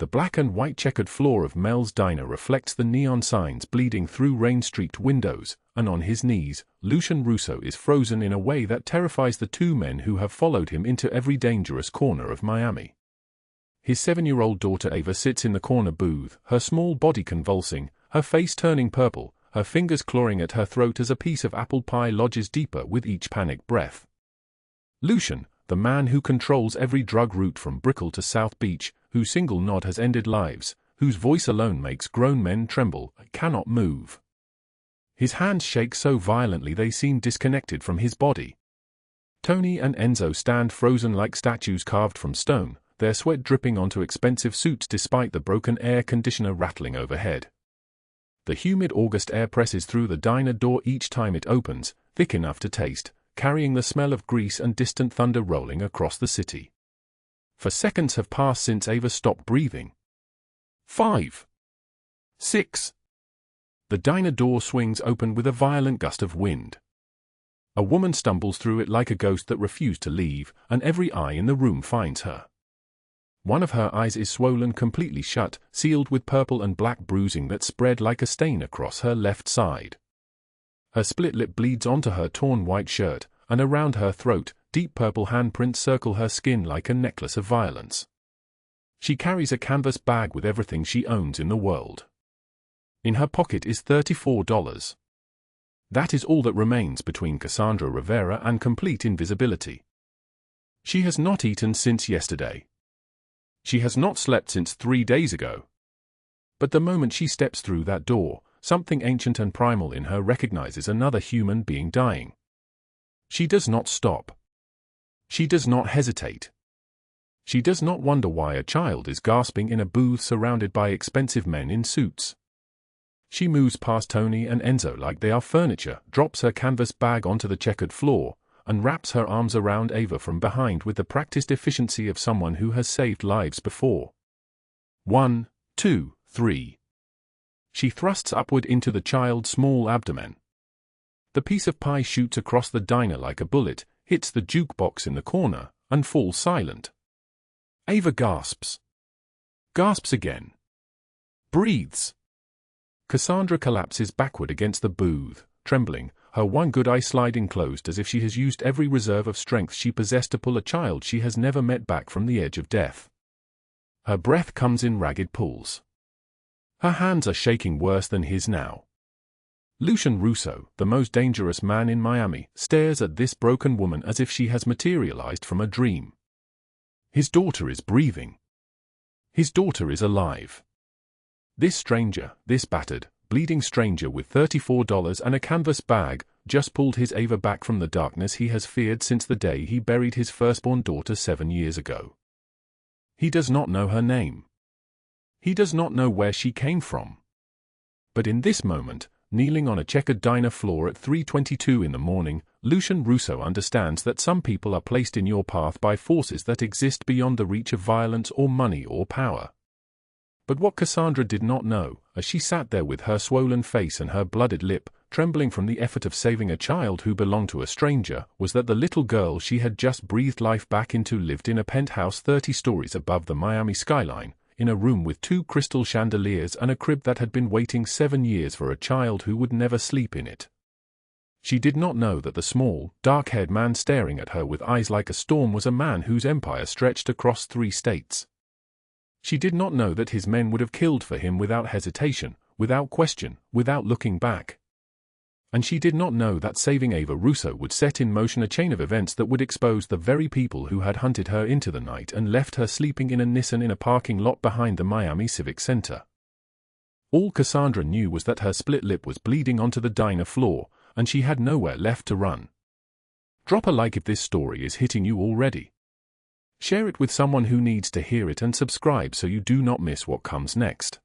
The black and white checkered floor of Mel's diner reflects the neon signs bleeding through rain-streaked windows, and on his knees, Lucian Russo is frozen in a way that terrifies the two men who have followed him into every dangerous corner of Miami. His 7-year-old daughter Ava sits in the corner booth, her small body convulsing, her face turning purple, her fingers clawing at her throat as a piece of apple pie lodges deeper with each panicked breath. Lucian, the man who controls every drug route from Brickell to South Beach, whose single nod has ended lives, whose voice alone makes grown men tremble, cannot move. His hands shake so violently they seem disconnected from his body. Tony and Enzo stand frozen like statues carved from stone, their sweat dripping onto expensive suits despite the broken air conditioner rattling overhead. The humid August air presses through the diner door each time it opens, thick enough to taste, carrying the smell of grease and distant thunder rolling across the city. For seconds have passed since Ava stopped breathing. 5. 6. The diner door swings open with a violent gust of wind. A woman stumbles through it like a ghost that refused to leave, and every eye in the room finds her. One of her eyes is swollen completely shut, sealed with purple and black bruising that spread like a stain across her left side. Her split lip bleeds onto her torn white shirt, and around her throat, deep purple handprints circle her skin like a necklace of violence. She carries a canvas bag with everything she owns in the world. In her pocket is $34. That is all that remains between Cassandra Rivera and complete invisibility. She has not eaten since yesterday. She has not slept since 3 days ago. But the moment she steps through that door, something ancient and primal in her recognizes another human being dying. She does not stop. She does not hesitate. She does not wonder why a child is gasping in a booth surrounded by expensive men in suits. She moves past Tony and Enzo like they are furniture, drops her canvas bag onto the checkered floor, and wraps her arms around Ava from behind with the practiced efficiency of someone who has saved lives before. 1, 2, 3. She thrusts upward into the child's small abdomen. The piece of pie shoots across the diner like a bullet, hits the jukebox in the corner, and falls silent. Ava gasps. Gasps again. Breathes. Cassandra collapses backward against the booth, trembling, her one good eye sliding closed as if she has used every reserve of strength she possessed to pull a child she has never met back from the edge of death. Her breath comes in ragged pulls. Her hands are shaking worse than his now. Lucian Russo, the most dangerous man in Miami, stares at this broken woman as if she has materialized from a dream. His daughter is breathing. His daughter is alive. This stranger, this battered, bleeding stranger with $34 and a canvas bag, just pulled his Ava back from the darkness he has feared since the day he buried his firstborn daughter 7 years ago. He does not know her name. He does not know where she came from. But in this moment, kneeling on a checkered diner floor at 3:22 in the morning, Lucian Russo understands that some people are placed in your path by forces that exist beyond the reach of violence or money or power. But what Cassandra did not know, as she sat there with her swollen face and her blooded lip, trembling from the effort of saving a child who belonged to a stranger, was that the little girl she had just breathed life back into lived in a penthouse 30 stories above the Miami skyline, in a room with 2 crystal chandeliers and a crib that had been waiting 7 years for a child who would never sleep in it. She did not know that the small, dark-haired man staring at her with eyes like a storm was a man whose empire stretched across 3 states. She did not know that his men would have killed for him without hesitation, without question, without looking back. And she did not know that saving Ava Russo would set in motion a chain of events that would expose the very people who had hunted her into the night and left her sleeping in a Nissan in a parking lot behind the Miami Civic Center. All Cassandra knew was that her split lip was bleeding onto the diner floor, and she had nowhere left to run. Drop a like if this story is hitting you already. Share it with someone who needs to hear it and subscribe so you do not miss what comes next.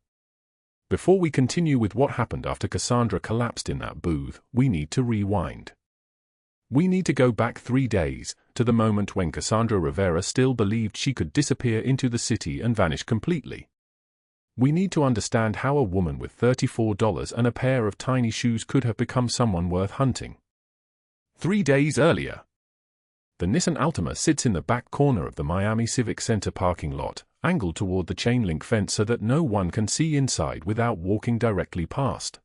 Before we continue with what happened after Cassandra collapsed in that booth, we need to rewind. We need to go back 3 days, to the moment when Cassandra Rivera still believed she could disappear into the city and vanish completely. We need to understand how a woman with $34 and a pair of tiny shoes could have become someone worth hunting. 3 days earlier. The Nissan Altima sits in the back corner of the Miami Civic Center parking lot, angled toward the chain-link fence so that no one can see inside without walking directly past.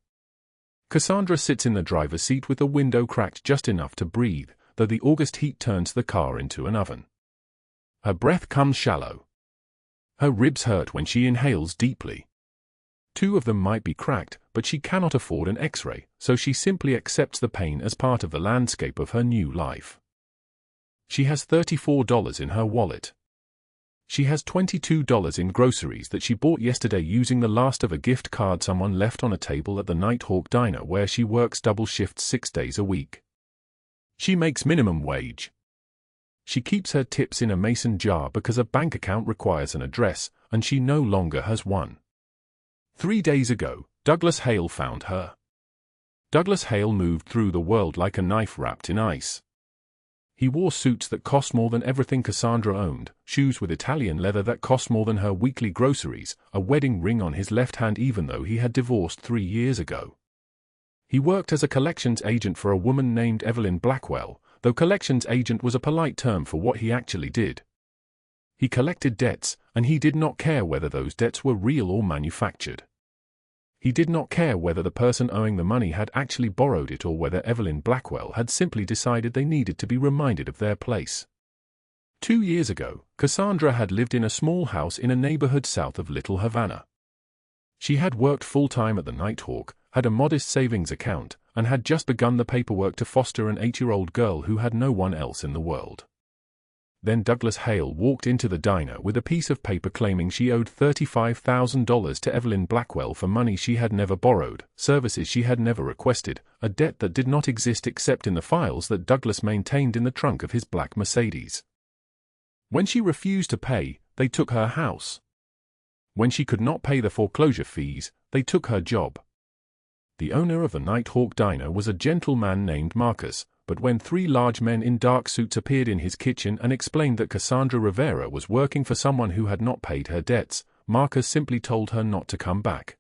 Cassandra sits in the driver's seat with the window cracked just enough to breathe, though the August heat turns the car into an oven. Her breath comes shallow. Her ribs hurt when she inhales deeply. 2 of them might be cracked, but she cannot afford an X-ray, so she simply accepts the pain as part of the landscape of her new life. She has $34 in her wallet. She has $22 in groceries that she bought yesterday using the last of a gift card someone left on a table at the Nighthawk Diner where she works double shifts 6 days a week. She makes minimum wage. She keeps her tips in a mason jar because a bank account requires an address, and she no longer has one. 3 days ago, Douglas Hale found her. Douglas Hale moved through the world like a knife wrapped in ice. He wore suits that cost more than everything Cassandra owned, shoes with Italian leather that cost more than her weekly groceries, a wedding ring on his left hand even though he had divorced 3 years ago. He worked as a collections agent for a woman named Evelyn Blackwell, though collections agent was a polite term for what he actually did. He collected debts, and he did not care whether those debts were real or manufactured. He did not care whether the person owing the money had actually borrowed it or whether Evelyn Blackwell had simply decided they needed to be reminded of their place. 2 years ago, Cassandra had lived in a small house in a neighborhood south of Little Havana. She had worked full-time at the Nighthawk, had a modest savings account, and had just begun the paperwork to foster an 8-year-old girl who had no one else in the world. Then Douglas Hale walked into the diner with a piece of paper claiming she owed $35,000 to Evelyn Blackwell for money she had never borrowed, services she had never requested, a debt that did not exist except in the files that Douglas maintained in the trunk of his black Mercedes. When she refused to pay, they took her house. When she could not pay the foreclosure fees, they took her job. The owner of the Nighthawk Diner was a gentleman named Marcus, but when 3 large men in dark suits appeared in his kitchen and explained that Cassandra Rivera was working for someone who had not paid her debts, Marcus simply told her not to come back.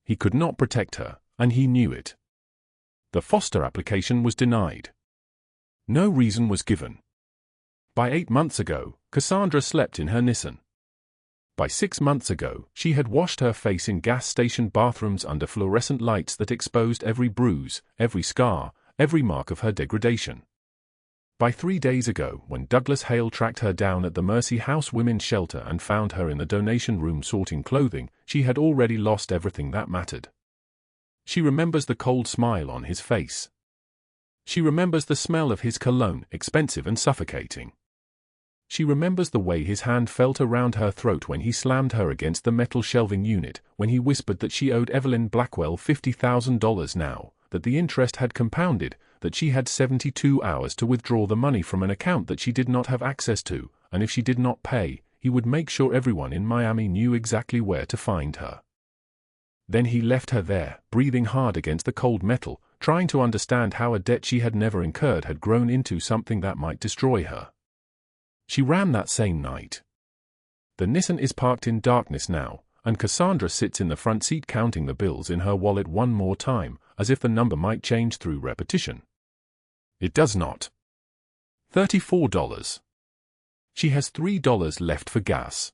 He could not protect her, and he knew it. The foster application was denied. No reason was given. By 8 months ago, Cassandra slept in her Nissan. By 6 months ago, she had washed her face in gas station bathrooms under fluorescent lights that exposed every bruise, every scar, every mark of her degradation. By 3 days ago, when Douglas Hale tracked her down at the Mercy House Women's Shelter and found her in the donation room sorting clothing, she had already lost everything that mattered. She remembers the cold smile on his face. She remembers the smell of his cologne, expensive and suffocating. She remembers the way his hand felt around her throat when he slammed her against the metal shelving unit, when he whispered that she owed Evelyn Blackwell $50,000 now, that the interest had compounded, that she had 72 hours to withdraw the money from an account that she did not have access to, and if she did not pay, he would make sure everyone in Miami knew exactly where to find her. Then he left her there, breathing hard against the cold metal, trying to understand how a debt she had never incurred had grown into something that might destroy her. She ran that same night. The Nissan is parked in darkness now, and Cassandra sits in the front seat counting the bills in her wallet one more time, as if the number might change through repetition. It does not. $34. She has $3 left for gas.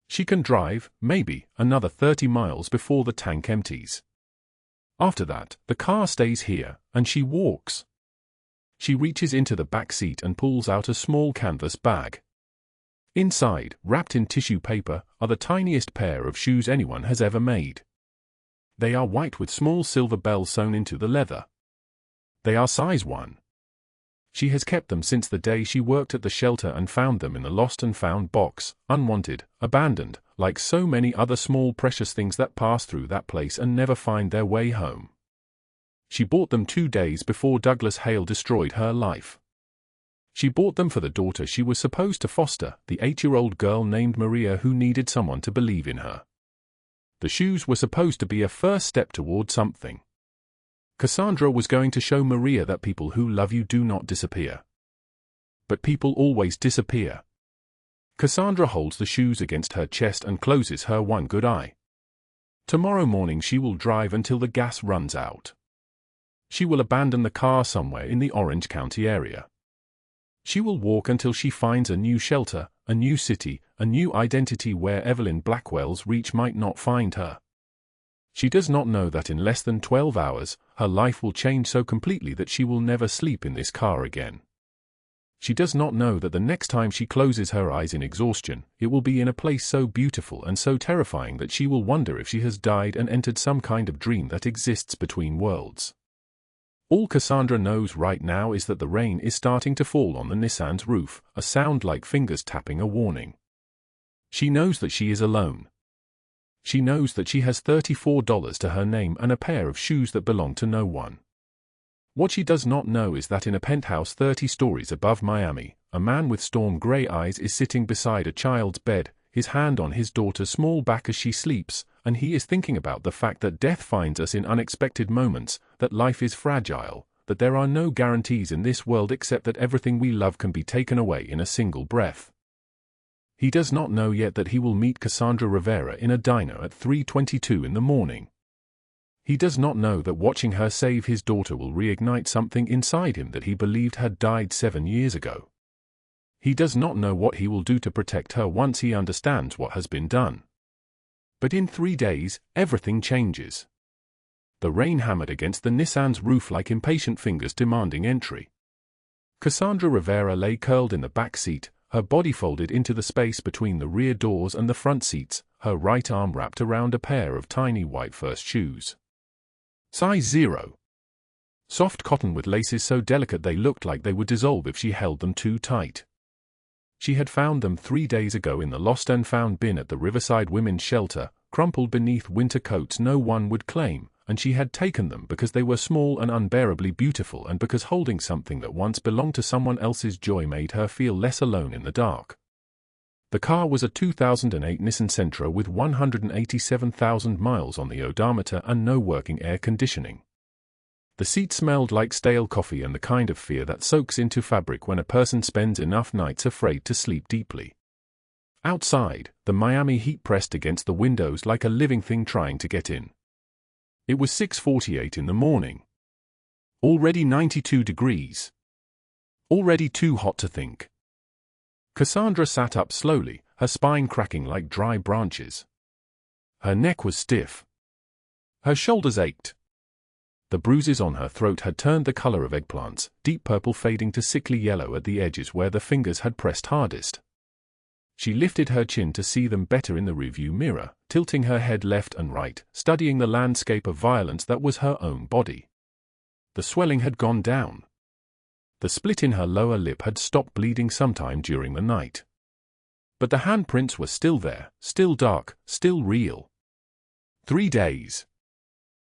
She can drive, maybe, another 30 miles before the tank empties. After that, the car stays here, and she walks. She reaches into the back seat and pulls out a small canvas bag. Inside, wrapped in tissue paper, are the tiniest pair of shoes anyone has ever made. They are white with small silver bells sewn into the leather. They are size 1. She has kept them since the day she worked at the shelter and found them in the lost and found box, unwanted, abandoned, like so many other small precious things that pass through that place and never find their way home. She bought them 2 days before Douglas Hale destroyed her life. She bought them for the daughter she was supposed to foster, the 8-year-old girl named Maria who needed someone to believe in her. The shoes were supposed to be a first step toward something. Cassandra was going to show Maria that people who love you do not disappear. But people always disappear. Cassandra holds the shoes against her chest and closes her one good eye. Tomorrow morning she will drive until the gas runs out. She will abandon the car somewhere in the Orange County area. She will walk until she finds a new shelter, a new city, a new identity where Evelyn Blackwell's reach might not find her. She does not know that in less than 12 hours, her life will change so completely that she will never sleep in this car again. She does not know that the next time she closes her eyes in exhaustion, it will be in a place so beautiful and so terrifying that she will wonder if she has died and entered some kind of dream that exists between worlds. All Cassandra knows right now is that the rain is starting to fall on the Nissan's roof, a sound like fingers tapping a warning. She knows that she is alone. She knows that she has $34 to her name and a pair of shoes that belong to no one. What she does not know is that in a penthouse 30 stories above Miami, a man with storm gray eyes is sitting beside a child's bed, his hand on his daughter's small back as she sleeps, and he is thinking about the fact that death finds us in unexpected moments, that life is fragile, that there are no guarantees in this world except that everything we love can be taken away in a single breath. He does not know yet that he will meet Cassandra Rivera in a diner at 3:22 in the morning. He does not know that watching her save his daughter will reignite something inside him that he believed had died 7 years ago. He does not know what he will do to protect her once he understands what has been done. But in 3 days, everything changes. The rain hammered against the Nissan's roof like impatient fingers demanding entry. Cassandra Rivera lay curled in the back seat, her body folded into the space between the rear doors and the front seats, her right arm wrapped around a pair of tiny white first shoes. Size 0. Soft cotton with laces so delicate they looked like they would dissolve if she held them too tight. She had found them 3 days ago in the lost and found bin at the Riverside Women's Shelter, crumpled beneath winter coats no one would claim, and she had taken them because they were small and unbearably beautiful and because holding something that once belonged to someone else's joy made her feel less alone in the dark. The car was a 2008 Nissan Sentra with 187,000 miles on the odometer and no working air conditioning. The seat smelled like stale coffee and the kind of fear that soaks into fabric when a person spends enough nights afraid to sleep deeply. Outside, the Miami heat pressed against the windows like a living thing trying to get in. It was 6:48 in the morning. Already 92 degrees. Already too hot to think. Cassandra sat up slowly, her spine cracking like dry branches. Her neck was stiff. Her shoulders ached. The bruises on her throat had turned the color of eggplants, deep purple fading to sickly yellow at the edges where the fingers had pressed hardest. She lifted her chin to see them better in the rearview mirror, tilting her head left and right, studying the landscape of violence that was her own body. The swelling had gone down. The split in her lower lip had stopped bleeding sometime during the night. But the handprints were still there, still dark, still real. 3 days.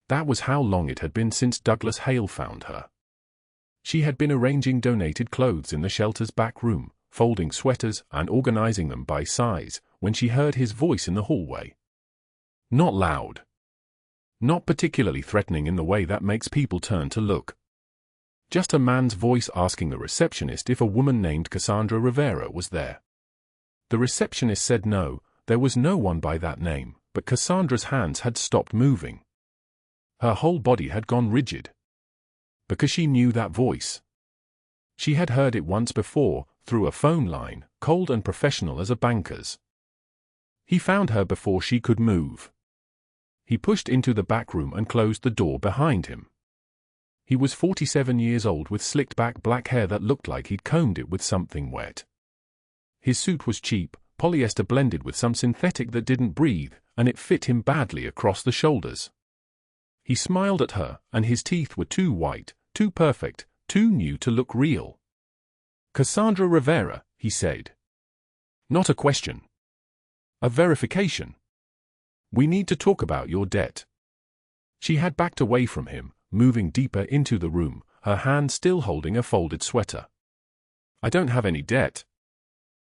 That was how long it had been since Douglas Hale found her. She had been arranging donated clothes in the shelter's back room, folding sweaters and organizing them by size, when she heard his voice in the hallway. Not loud. Not particularly threatening in the way that makes people turn to look. Just a man's voice asking the receptionist if a woman named Cassandra Rivera was there. The receptionist said no, there was no one by that name, but Cassandra's hands had stopped moving. Her whole body had gone rigid. Because she knew that voice. She had heard it once before, through a phone line, cold and professional as a banker's. He found her before she could move. He pushed into the back room and closed the door behind him. He was 47 years old with slicked-back black hair that looked like he'd combed it with something wet. His suit was cheap, polyester blended with some synthetic that didn't breathe, and it fit him badly across the shoulders. He smiled at her, and his teeth were too white, too perfect, too new to look real. "Cassandra Rivera," he said. "Not a question. A verification. We need to talk about your debt." She had backed away from him, moving deeper into the room, her hand still holding a folded sweater. "I don't have any debt."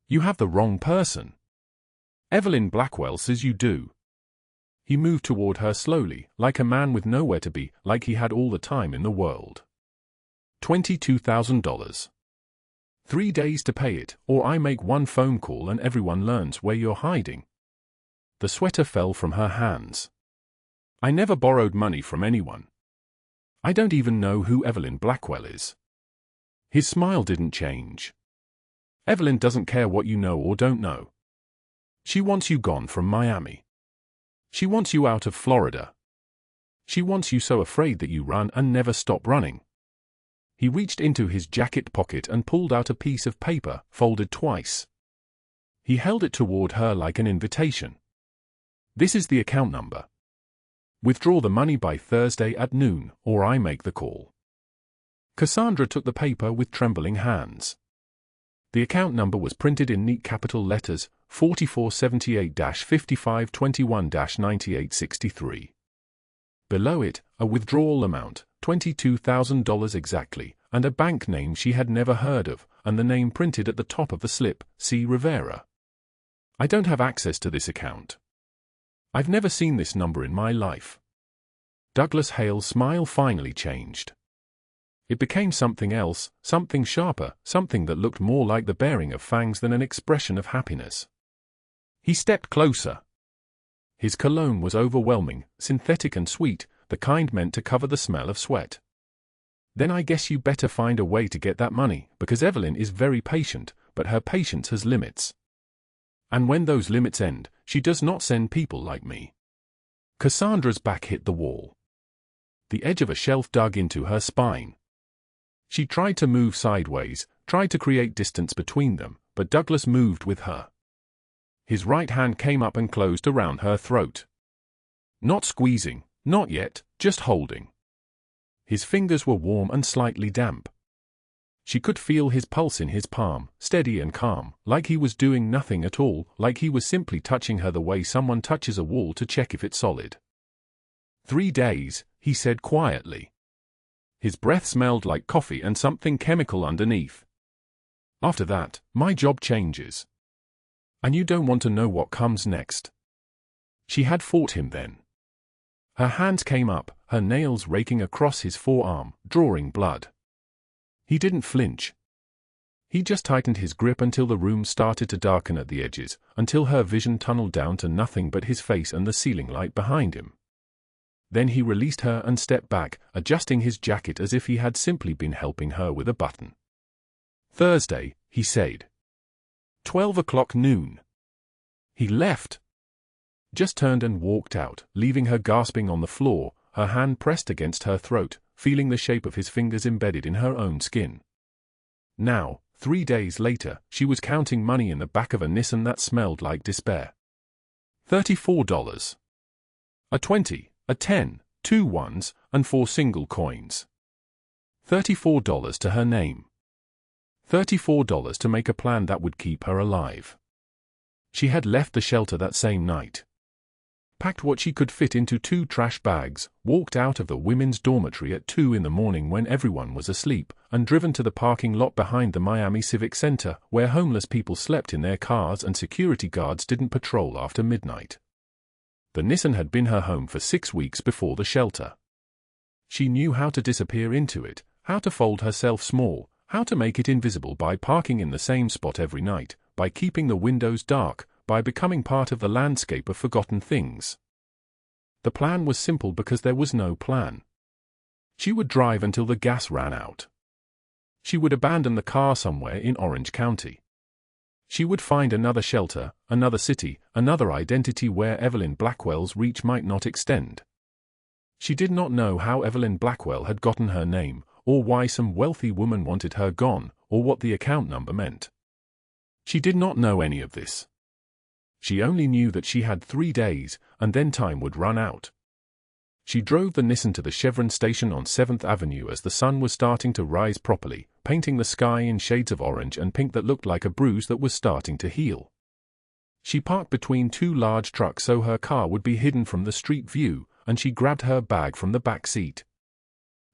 "You have the wrong person. Evelyn Blackwell says you do." He moved toward her slowly, like a man with nowhere to be, like he had all the time in the world. $22,000. 3 days to pay it, or I make one phone call and everyone learns where you're hiding. The sweater fell from her hands. "I never borrowed money from anyone. I don't even know who Evelyn Blackwell is." His smile didn't change. Evelyn doesn't care what you know or don't know. She wants you gone from Miami. She wants you out of Florida. She wants you so afraid that you run and never stop running. He reached into his jacket pocket and pulled out a piece of paper, folded twice. He held it toward her like an invitation. This is the account number. Withdraw the money by Thursday at noon, or I make the call. Cassandra took the paper with trembling hands. The account number was printed in neat capital letters, 4478-5521-9863. Below it, a withdrawal amount, $22,000 exactly, and a bank name she had never heard of, and the name printed at the top of the slip, C. Rivera. I don't have access to this account. I've never seen this number in my life. Douglas Hale's smile finally changed. It became something else, something sharper, something that looked more like the baring of fangs than an expression of happiness. He stepped closer. His cologne was overwhelming, synthetic and sweet, the kind meant to cover the smell of sweat. Then I guess you better find a way to get that money, because Evelyn is very patient, but her patience has limits. And when those limits end, she does not send people like me. Cassandra's back hit the wall. The edge of a shelf dug into her spine. She tried to move sideways, tried to create distance between them, but Douglas moved with her. His right hand came up and closed around her throat. Not squeezing, not yet, just holding. His fingers were warm and slightly damp. She could feel his pulse in his palm, steady and calm, like he was doing nothing at all, like he was simply touching her the way someone touches a wall to check if it's solid. 3 days, he said quietly. His breath smelled like coffee and something chemical underneath. After that, my job changes. And you don't want to know what comes next. She had fought him then. Her hands came up, her nails raking across his forearm, drawing blood. He didn't flinch. He just tightened his grip until the room started to darken at the edges, until her vision tunneled down to nothing but his face and the ceiling light behind him. Then he released her and stepped back, adjusting his jacket as if he had simply been helping her with a button. Thursday, he said. 12 o'clock noon. He left. Just turned and walked out, leaving her gasping on the floor, her hand pressed against her throat, feeling the shape of his fingers embedded in her own skin. Now, 3 days later, she was counting money in the back of a Nissan that smelled like despair. $34. A 20. A 10, 2 ones, and 4 single coins. $34 to her name. $34 to make a plan that would keep her alive. She had left the shelter that same night. Packed what she could fit into 2 trash bags, walked out of the women's dormitory at 2 in the morning when everyone was asleep, and driven to the parking lot behind the Miami Civic Center, where homeless people slept in their cars and security guards didn't patrol after midnight. The Nissan had been her home for 6 weeks before the shelter. She knew how to disappear into it, how to fold herself small, how to make it invisible by parking in the same spot every night, by keeping the windows dark, by becoming part of the landscape of forgotten things. The plan was simple because there was no plan. She would drive until the gas ran out. She would abandon the car somewhere in Orange County. She would find another shelter, another city, another identity where Evelyn Blackwell's reach might not extend. She did not know how Evelyn Blackwell had gotten her name, or why some wealthy woman wanted her gone, or what the account number meant. She did not know any of this. She only knew that she had 3 days, and then time would run out. She drove the Nissan to the Chevron station on 7th Avenue as the sun was starting to rise properly, painting the sky in shades of orange and pink that looked like a bruise that was starting to heal. She parked between 2 large trucks so her car would be hidden from the street view, and she grabbed her bag from the back seat.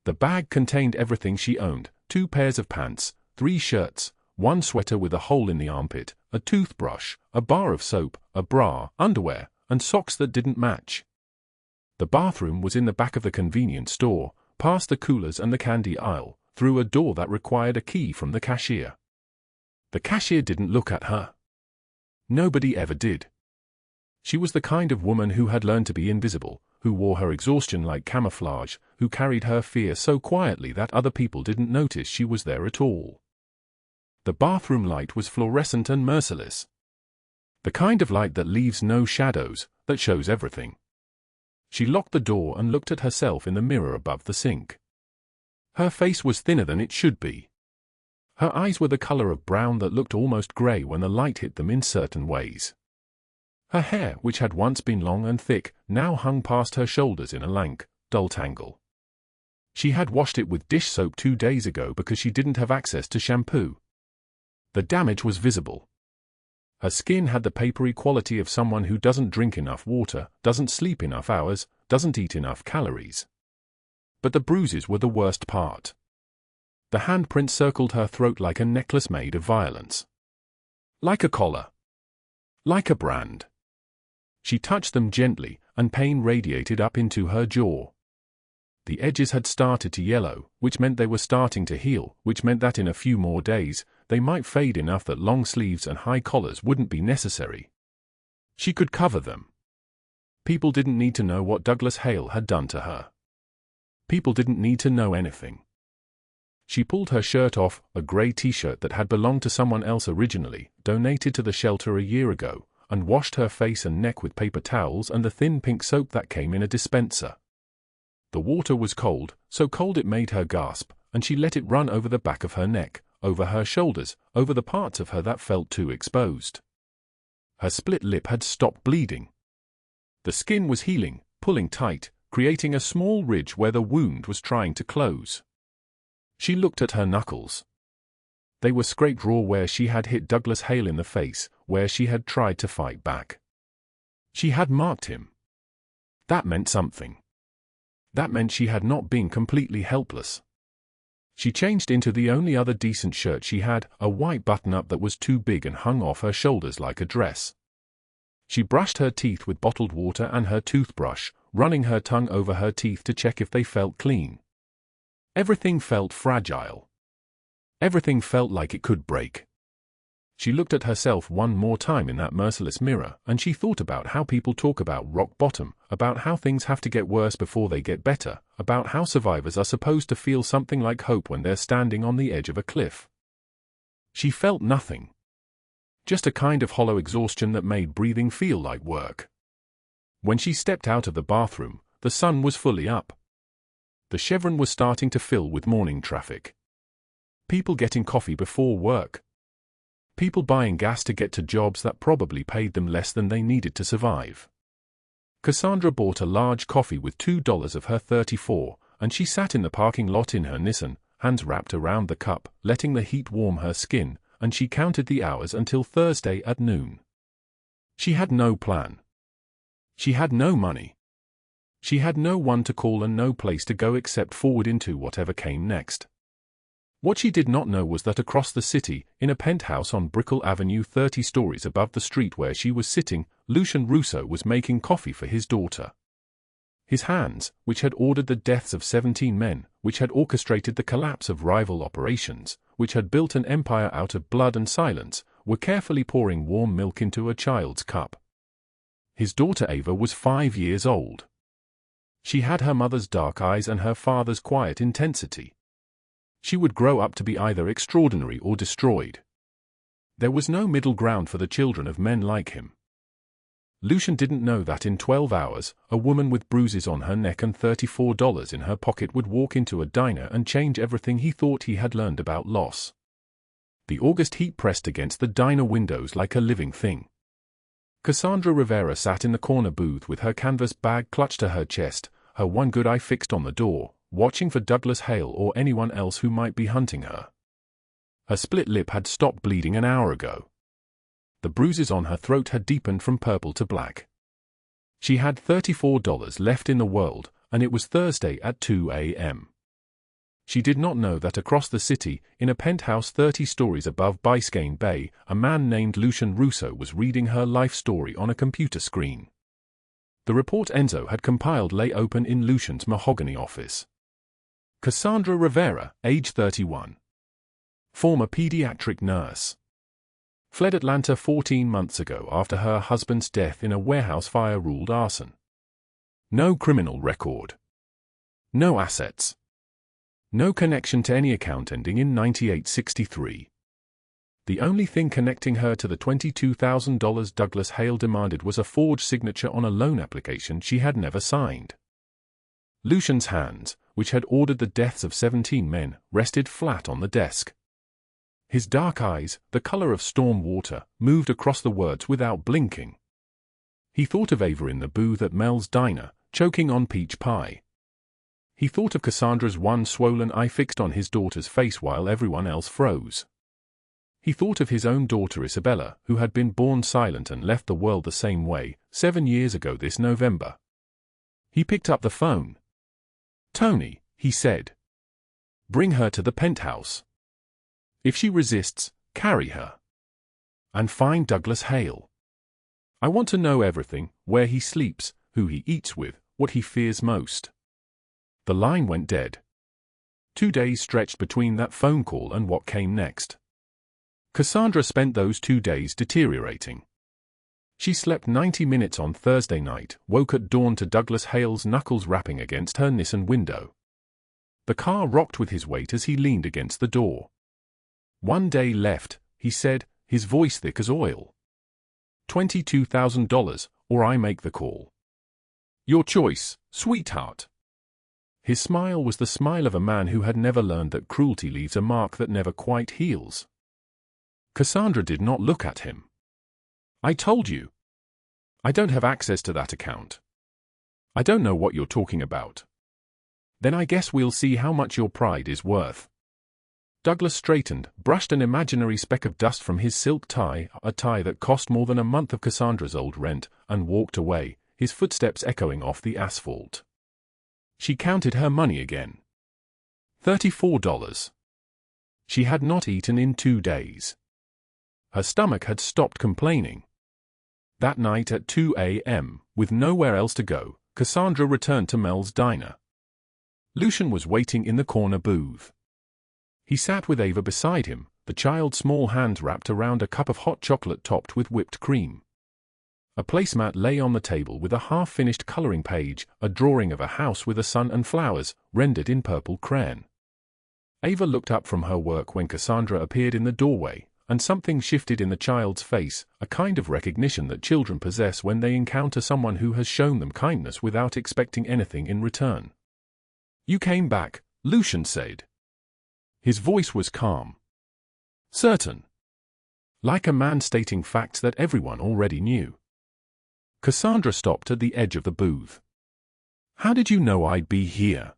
The bag contained everything she owned: 2 pairs of pants, 3 shirts, 1 sweater with a hole in the armpit, a toothbrush, a bar of soap, a bra, underwear, and socks that didn't match. The bathroom was in the back of the convenience store, past the coolers and the candy aisle, through a door that required a key from the cashier. The cashier didn't look at her. Nobody ever did. She was the kind of woman who had learned to be invisible, who wore her exhaustion like camouflage, who carried her fear so quietly that other people didn't notice she was there at all. The bathroom light was fluorescent and merciless. The kind of light that leaves no shadows, that shows everything. She locked the door and looked at herself in the mirror above the sink. Her face was thinner than it should be. Her eyes were the color of brown that looked almost gray when the light hit them in certain ways. Her hair, which had once been long and thick, now hung past her shoulders in a lank, dull tangle. She had washed it with dish soap 2 days ago because she didn't have access to shampoo. The damage was visible. Her skin had the papery quality of someone who doesn't drink enough water, doesn't sleep enough hours, doesn't eat enough calories. But the bruises were the worst part. The handprint circled her throat like a necklace made of violence. Like a collar. Like a brand. She touched them gently, and pain radiated up into her jaw. The edges had started to yellow, which meant they were starting to heal, which meant that in a few more days, they might fade enough that long sleeves and high collars wouldn't be necessary. She could cover them. People didn't need to know what Douglas Hale had done to her. People didn't need to know anything. She pulled her shirt off, a grey t-shirt that had belonged to someone else originally, donated to the shelter a year ago, and washed her face and neck with paper towels and the thin pink soap that came in a dispenser. The water was cold, so cold it made her gasp, and she let it run over the back of her neck, over her shoulders, over the parts of her that felt too exposed. Her split lip had stopped bleeding. The skin was healing, pulling tight, creating a small ridge where the wound was trying to close. She looked at her knuckles. They were scraped raw where she had hit Douglas Hale in the face, where she had tried to fight back. She had marked him. That meant something. That meant she had not been completely helpless. She changed into the only other decent shirt she had, a white button-up that was too big and hung off her shoulders like a dress. She brushed her teeth with bottled water and her toothbrush, running her tongue over her teeth to check if they felt clean. Everything felt fragile. Everything felt like it could break. She looked at herself one more time in that merciless mirror, and she thought about how people talk about rock bottom, about how things have to get worse before they get better, about how survivors are supposed to feel something like hope when they're standing on the edge of a cliff. She felt nothing. Just a kind of hollow exhaustion that made breathing feel like work. When she stepped out of the bathroom, the sun was fully up. The chevron was starting to fill with morning traffic. People getting coffee before work. People buying gas to get to jobs that probably paid them less than they needed to survive. Cassandra bought a large coffee with $2 of her 34, and she sat in the parking lot in her Nissan, hands wrapped around the cup, letting the heat warm her skin, and she counted the hours until Thursday at noon. She had no plan. She had no money. She had no one to call and no place to go except forward into whatever came next. What she did not know was that across the city, in a penthouse on Brickell Avenue 30 stories above the street where she was sitting, Lucian Russo was making coffee for his daughter. His hands, which had ordered the deaths of 17 men, which had orchestrated the collapse of rival operations, which had built an empire out of blood and silence, were carefully pouring warm milk into a child's cup. His daughter Ava was 5 years old. She had her mother's dark eyes and her father's quiet intensity. She would grow up to be either extraordinary or destroyed. There was no middle ground for the children of men like him. Lucian didn't know that in 12 hours, a woman with bruises on her neck and $34 in her pocket would walk into a diner and change everything he thought he had learned about loss. The August heat pressed against the diner windows like a living thing. Cassandra Rivera sat in the corner booth with her canvas bag clutched to her chest, her one good eye fixed on the door, watching for Douglas Hale or anyone else who might be hunting her. Her split lip had stopped bleeding an hour ago. The bruises on her throat had deepened from purple to black. She had $34 left in the world, and it was Thursday at 2 a.m. She did not know that across the city, in a penthouse 30 stories above Biscayne Bay, a man named Lucian Russo was reading her life story on a computer screen. The report Enzo had compiled lay open in Lucian's mahogany office. Cassandra Rivera, age 31. Former pediatric nurse. Fled Atlanta 14 months ago after her husband's death in a warehouse fire ruled arson. No criminal record. No assets. No connection to any account ending in 9863. The only thing connecting her to the $22,000 Douglas Hale demanded was a forged signature on a loan application she had never signed. Lucian's hands, which had ordered the deaths of 17 men, rested flat on the desk. His dark eyes, the color of storm water, moved across the words without blinking. He thought of Ava in the booth at Mel's diner, choking on peach pie. He thought of Cassandra's one swollen eye fixed on his daughter's face while everyone else froze. He thought of his own daughter Isabella, who had been born silent and left the world the same way, 7 years ago this November. He picked up the phone. "Tony," he said. "Bring her to the penthouse. If she resists, carry her. And find Douglas Hale. I want to know everything, where he sleeps, who he eats with, what he fears most." The line went dead. 2 days stretched between that phone call and what came next. Cassandra spent those 2 days deteriorating. She slept 90 minutes on Thursday night, woke at dawn to Douglas Hale's knuckles rapping against her Nissan window. The car rocked with his weight as he leaned against the door. "1 day left," he said, his voice thick as oil. $22,000, or I make the call. Your choice, sweetheart." His smile was the smile of a man who had never learned that cruelty leaves a mark that never quite heals. Cassandra did not look at him. "I told you. I don't have access to that account. I don't know what you're talking about." "Then I guess we'll see how much your pride is worth." Douglas straightened, brushed an imaginary speck of dust from his silk tie, a tie that cost more than a month of Cassandra's old rent, and walked away, his footsteps echoing off the asphalt. She counted her money again. $34. She had not eaten in 2 days. Her stomach had stopped complaining. That night at 2 a.m., with nowhere else to go, Cassandra returned to Mel's diner. Lucian was waiting in the corner booth. He sat with Ava beside him, the child's small hands wrapped around a cup of hot chocolate topped with whipped cream. A placemat lay on the table with a half-finished coloring page, a drawing of a house with a sun and flowers, rendered in purple crayon. Ava looked up from her work when Cassandra appeared in the doorway, and something shifted in the child's face, a kind of recognition that children possess when they encounter someone who has shown them kindness without expecting anything in return. "You came back," Lucian said. His voice was calm. Certain. Like a man stating facts that everyone already knew. Cassandra stopped at the edge of the booth. "How did you know I'd be here?"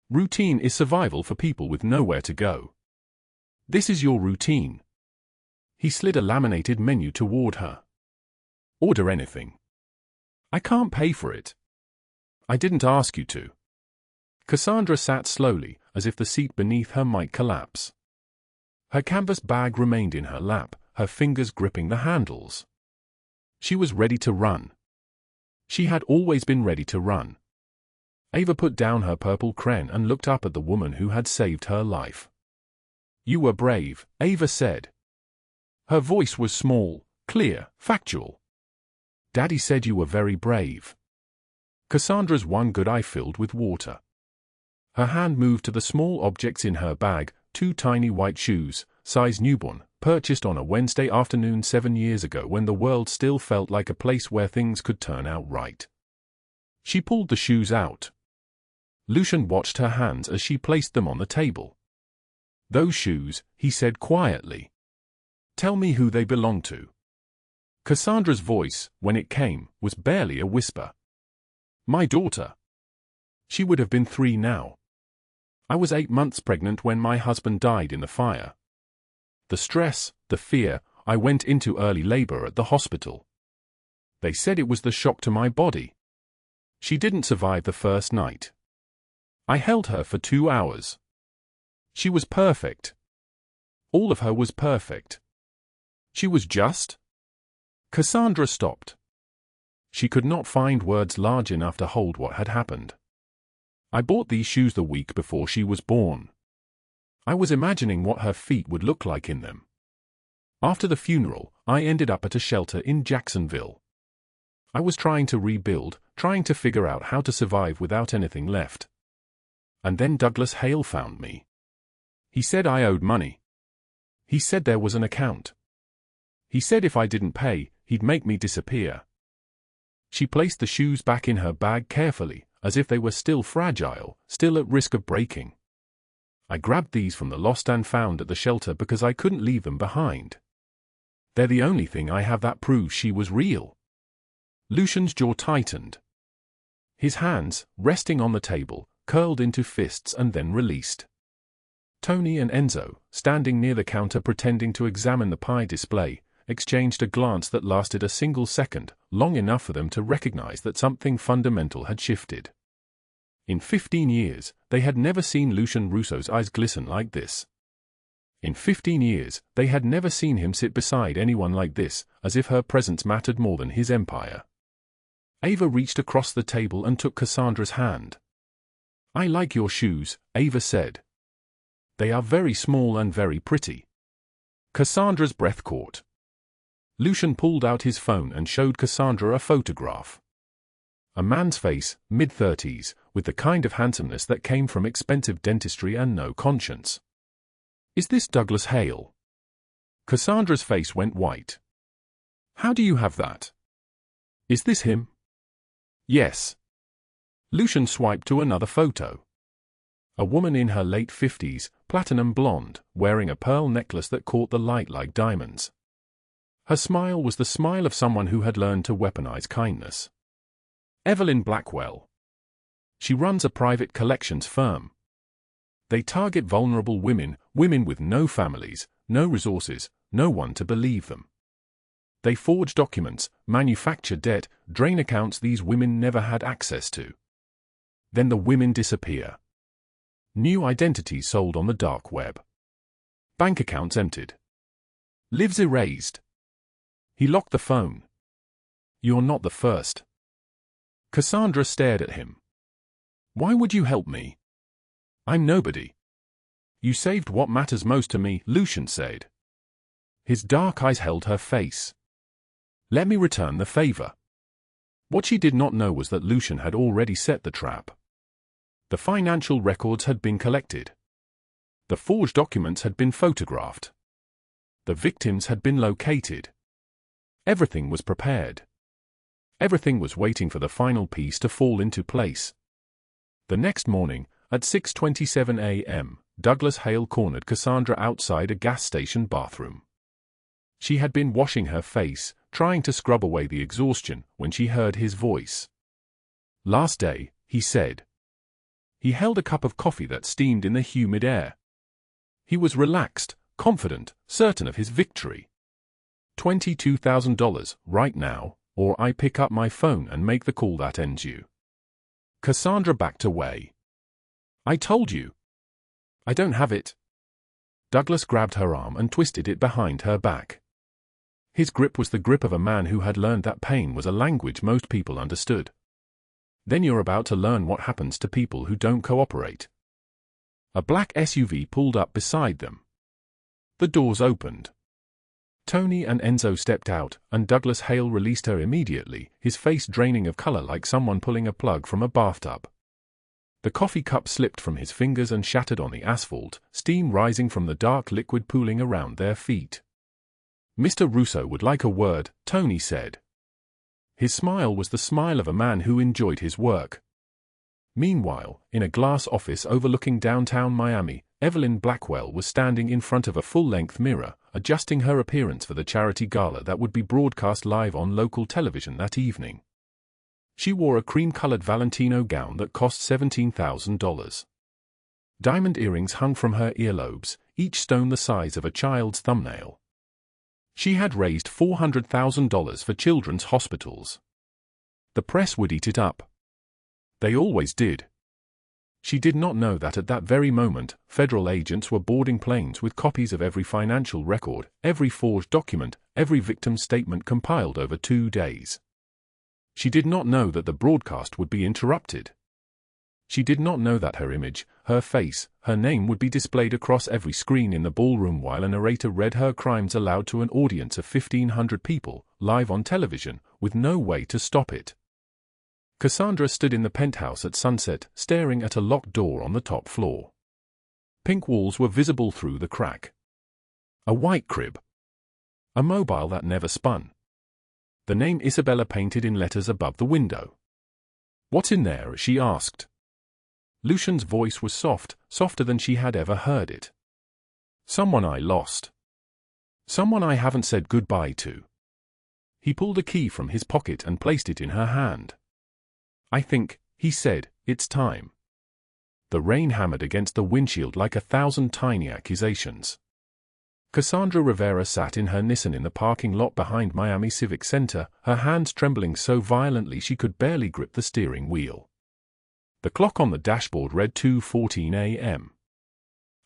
"Routine is survival for people with nowhere to go. This is your routine." He slid a laminated menu toward her. "Order anything." "I can't pay for it." "I didn't ask you to." Cassandra sat slowly, as if the seat beneath her might collapse. Her canvas bag remained in her lap, her fingers gripping the handles. She was ready to run. She had always been ready to run. Ava put down her purple crayon and looked up at the woman who had saved her life. "You were brave," Ava said. Her voice was small, clear, factual. "Daddy said you were very brave." Cassandra's one good eye filled with water. Her hand moved to the small objects in her bag, 2 tiny white shoes, size newborn, purchased on a Wednesday afternoon 7 years ago when the world still felt like a place where things could turn out right. She pulled the shoes out. Lucian watched her hands as she placed them on the table. "Those shoes," he said quietly. "Tell me who they belong to." Cassandra's voice, when it came, was barely a whisper. "My daughter." She would have been 3 now. "I was 8 months pregnant when my husband died in the fire. The stress, the fear, I went into early labor at the hospital. They said it was the shock to my body. She didn't survive the first night. I held her for 2 hours. She was perfect. All of her was perfect. She was just." Cassandra stopped. She could not find words large enough to hold what had happened. "I bought these shoes the week before she was born. I was imagining what her feet would look like in them. After the funeral, I ended up at a shelter in Jacksonville. I was trying to rebuild, trying to figure out how to survive without anything left. And then Douglas Hale found me. He said I owed money. He said there was an account. He said if I didn't pay, he'd make me disappear. She placed the shoes back in her bag carefully, as if they were still fragile, still at risk of breaking. I grabbed these from the lost and found at the shelter because I couldn't leave them behind. They're the only thing I have that proves she was real. Lucian's jaw tightened. His hands, resting on the table, curled into fists and then released. Tony and Enzo, standing near the counter pretending to examine the pie display, exchanged a glance that lasted a single second, long enough for them to recognize that something fundamental had shifted. In 15 years, they had never seen Lucian Russo's eyes glisten like this. In 15 years, they had never seen him sit beside anyone like this, as if her presence mattered more than his empire. Ava reached across the table and took Cassandra's hand. "I like your shoes," Ava said. "They are very small and very pretty." Cassandra's breath caught. Lucian pulled out his phone and showed Cassandra a photograph. A man's face, mid-30s, with the kind of handsomeness that came from expensive dentistry and no conscience. "Is this Douglas Hale?" Cassandra's face went white. "How do you have that? Is this him?" "Yes." Lucian swiped to another photo. A woman in her late 50s, platinum blonde, wearing a pearl necklace that caught the light like diamonds. Her smile was the smile of someone who had learned to weaponize kindness. Evelyn Blackwell. She runs a private collections firm. They target vulnerable women, women with no families, no resources, no one to believe them. They forge documents, manufacture debt, drain accounts these women never had access to. Then the women disappear. New identities sold on the dark web. Bank accounts emptied. Lives erased. He locked the phone. "You're not the first." Cassandra stared at him. "Why would you help me? I'm nobody." "You saved what matters most to me," Lucian said. His dark eyes held her face. "Let me return the favor." What she did not know was that Lucian had already set the trap. The financial records had been collected. The forged documents had been photographed. The victims had been located. Everything was prepared. Everything was waiting for the final piece to fall into place. The next morning, at 6:27 a.m., Douglas Hale cornered Cassandra outside a gas station bathroom. She had been washing her face, trying to scrub away the exhaustion, when she heard his voice. "Last day," he said. He held a cup of coffee that steamed in the humid air. He was relaxed, confident, certain of his victory. $22,000 right now, or I pick up my phone and make the call that ends you. Cassandra backed away. "I told you. I don't have it." Douglas grabbed her arm and twisted it behind her back. His grip was the grip of a man who had learned that pain was a language most people understood. "Then you're about to learn what happens to people who don't cooperate." A black SUV pulled up beside them. The doors opened. Tony and Enzo stepped out, and Douglas Hale released her immediately, his face draining of color like someone pulling a plug from a bathtub. The coffee cup slipped from his fingers and shattered on the asphalt, steam rising from the dark liquid pooling around their feet. "Mr. Russo would like a word," Tony said. His smile was the smile of a man who enjoyed his work. Meanwhile, in a glass office overlooking downtown Miami, Evelyn Blackwell was standing in front of a full-length mirror, adjusting her appearance for the charity gala that would be broadcast live on local television that evening. She wore a cream-colored Valentino gown that cost $17,000. Diamond earrings hung from her earlobes, each stone the size of a child's thumbnail. She had raised $400,000 for children's hospitals. The press would eat it up. They always did. She did not know that at that very moment, federal agents were boarding planes with copies of every financial record, every forged document, every victim's statement compiled over 2 days. She did not know that the broadcast would be interrupted. She did not know that her image, her face, her name would be displayed across every screen in the ballroom while a narrator read her crimes aloud to an audience of 1,500 people, live on television, with no way to stop it. Cassandra stood in the penthouse at sunset, staring at a locked door on the top floor. Pink walls were visible through the crack. A white crib. A mobile that never spun. The name Isabella painted in letters above the window. "What's in there?" she asked. Lucian's voice was soft, softer than she had ever heard it. "Someone I lost. Someone I haven't said goodbye to." He pulled a key from his pocket and placed it in her hand. "I think," he said, "it's time." The rain hammered against the windshield like 1,000 tiny accusations. Cassandra Rivera sat in her Nissan in the parking lot behind Miami Civic Center, her hands trembling so violently she could barely grip the steering wheel. The clock on the dashboard read 2:14 a.m.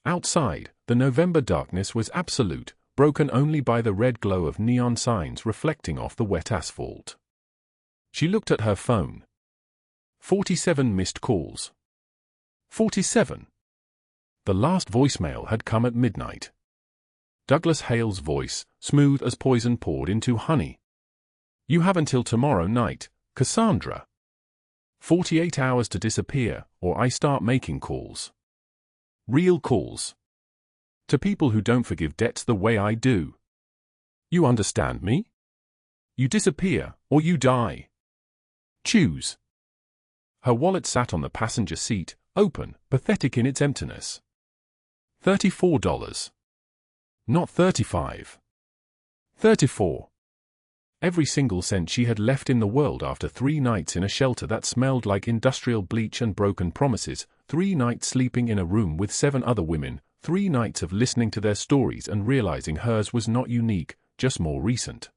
Outside, the November darkness was absolute, broken only by the red glow of neon signs reflecting off the wet asphalt. She looked at her phone. 47 missed calls. 47. The last voicemail had come at midnight. Douglas Hale's voice, smooth as poison poured into honey. "You have until tomorrow night, Cassandra. 48 hours to disappear, or I start making calls. Real calls. To people who don't forgive debts the way I do. You understand me? You disappear, or you die. Choose." Her wallet sat on the passenger seat, open, pathetic in its emptiness. $34. Not 35. 34. Every single cent she had left in the world after 3 nights in a shelter that smelled like industrial bleach and broken promises, 3 nights sleeping in a room with 7 other women, 3 nights of listening to their stories and realizing hers was not unique, just more recent.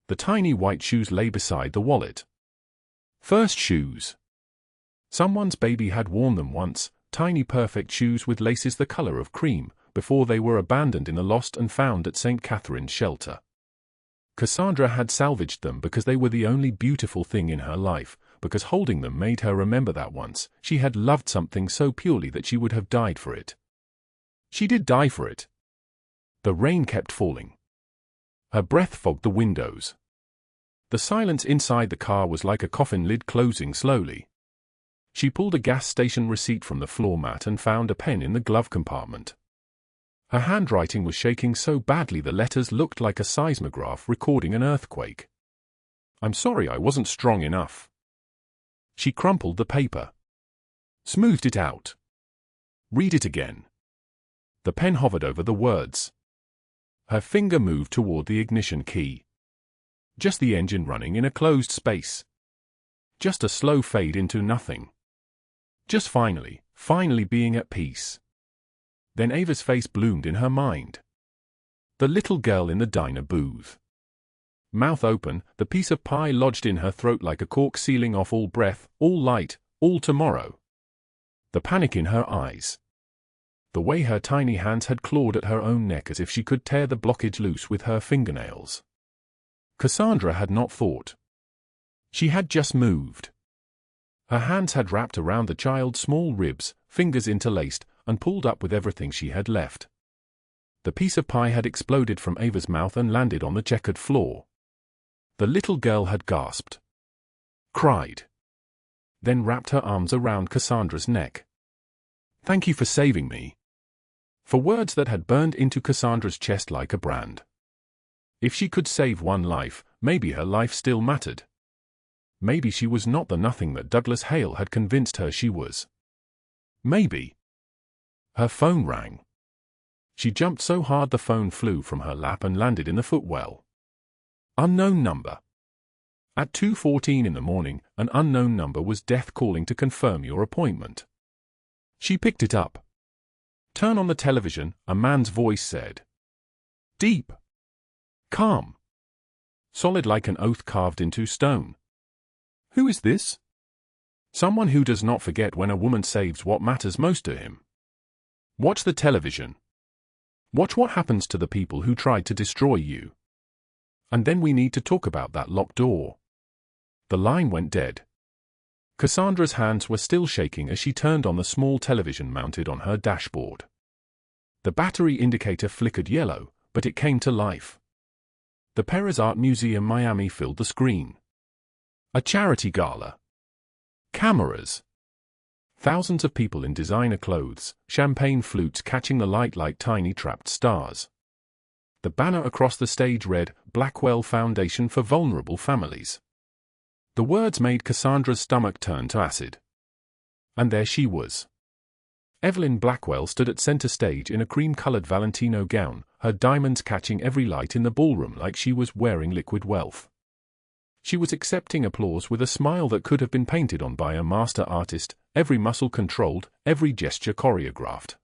The tiny white shoes lay beside the wallet. First shoes. Someone's baby had worn them once, tiny perfect shoes with laces the color of cream, before they were abandoned in the lost and found at St. Catherine's shelter. Cassandra had salvaged them because they were the only beautiful thing in her life, because holding them made her remember that once she had loved something so purely that she would have died for it. She did die for it. The rain kept falling. Her breath fogged the windows. The silence inside the car was like a coffin lid closing slowly. She pulled a gas station receipt from the floor mat and found a pen in the glove compartment. Her handwriting was shaking so badly the letters looked like a seismograph recording an earthquake. "I'm sorry I wasn't strong enough." She crumpled the paper. Smoothed it out. "Read it again." The pen hovered over the words. Her finger moved toward the ignition key. Just the engine running in a closed space. Just a slow fade into nothing. Just finally being at peace. Then Ava's face bloomed in her mind. The little girl in the diner booth. Mouth open, the piece of pie lodged in her throat like a cork sealing off all breath, all light, all tomorrow. The panic in her eyes. The way her tiny hands had clawed at her own neck as if she could tear the blockage loose with her fingernails. Cassandra had not thought. She had just moved. Her hands had wrapped around the child's small ribs, fingers interlaced, and pulled up with everything she had left. The piece of pie had exploded from Ava's mouth and landed on the checkered floor. The little girl had gasped. Cried. Then wrapped her arms around Cassandra's neck. "Thank you for saving me." For words that had burned into Cassandra's chest like a brand. If she could save one life, maybe her life still mattered. Maybe she was not the nothing that Douglas Hale had convinced her she was. Maybe. Her phone rang. She jumped so hard the phone flew from her lap and landed in the footwell. Unknown number. At 2:14 in the morning, an unknown number was death calling to confirm your appointment. She picked it up. "Turn on the television," a man's voice said. Deep. Calm. Solid like an oath carved into stone. "Who is this?" "Someone who does not forget when a woman saves what matters most to him." "Watch the television. Watch what happens to the people who tried to destroy you. And then we need to talk about that locked door." The line went dead. Cassandra's hands were still shaking as she turned on the small television mounted on her dashboard. The battery indicator flickered yellow, but it came to life. The Perez Art Museum Miami filled the screen. A charity gala. Cameras. Thousands of people in designer clothes, champagne flutes catching the light like tiny trapped stars. The banner across the stage read, "Blackwell Foundation for Vulnerable Families." The words made Cassandra's stomach turn to acid. And there she was. Evelyn Blackwell stood at center stage in a cream-colored Valentino gown, her diamonds catching every light in the ballroom like she was wearing liquid wealth. She was accepting applause with a smile that could have been painted on by a master artist, every muscle controlled, every gesture choreographed.